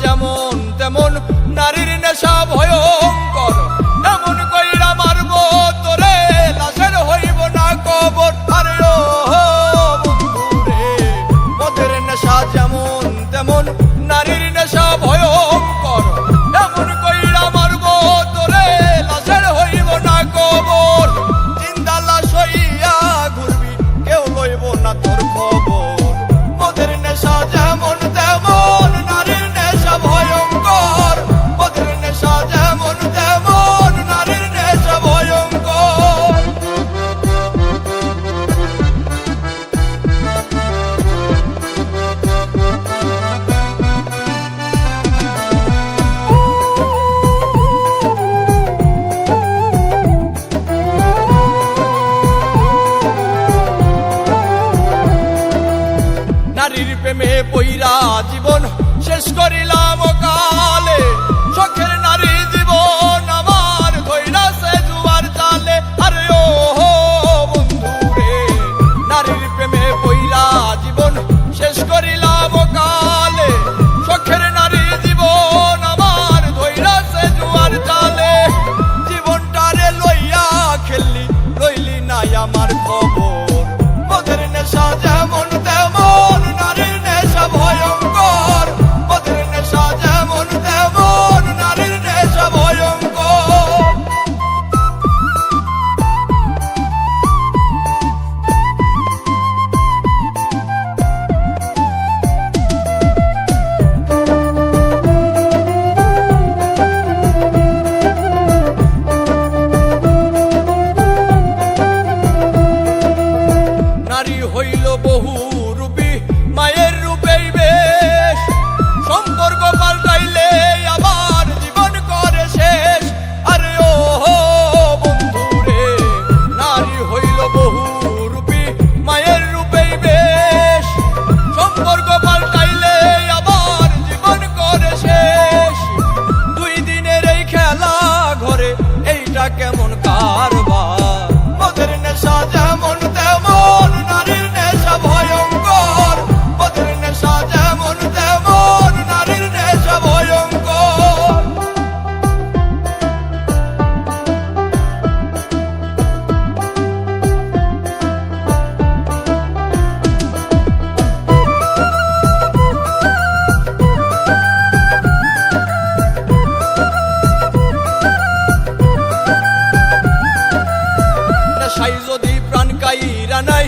যেমন তেমন নারীর নেশা ভয়ঙ্কর, এমন কইরা মারব তোরে লাশের হইব না কবর। আরে ও বন্ধুরে, মদের নেশা যেমন তেমন নারীর নেশা ভয়ঙ্কর, এমন কইরা মারব তোরে লাশের হইব না কবর। জিন্দা লাশ হইয়া ঘুরবি, কেউ লইব না তোর খবর। মদের নেশা যেমন তেমন নারীর নেশা ভয়ঙ্কর, মদের নেশা যেমন তেমন নারীর নেশা ভয়ঙ্কর। নারীর প্রেমে পইরা জীবন শেষ করিলাম কালে, শখের নারী জীবন আমার ধইরাছে জুয়ার জালে। আরে ও বন্ধুরে, নারীর প্রেমে পইরা জীবন শেষ করিলাম কালে, শখের নারী জীবন আমার ধইরাছে জুয়ার জালে। জীবনটারে লইয়া খেললি, লইলি নাই আমার খবর। মদের নেশা যেমন তেমন নারীর নেশা ভয়ঙ্কর, মদের নেশা যেমন তেমন নারীর নেশা ভয়ঙ্কর। নারী হইল বহু রূপী, মায়ের রূপেই বেশ, সম্পর্ক পাল্টাইলে আবার জীবন করে শেষ। আরে ও বন্ধুরে, নারী হইল বহু রূপী, মায়ের রূপেই বেশ, সম্পর্ক পাল্টাইলে আবার জীবন করে শেষ। দুই দিনের এই খেলা ঘরে, এইটা কেমন কারবার। মদের নেশা যেমন তেমন নারীর নেশা ভয়ঙ্কর, মদের নেশা যেমন তেমন নারীর নেশা ভয়ঙ্কর। নেশাই যদি প্রাণ কাইরা নাই,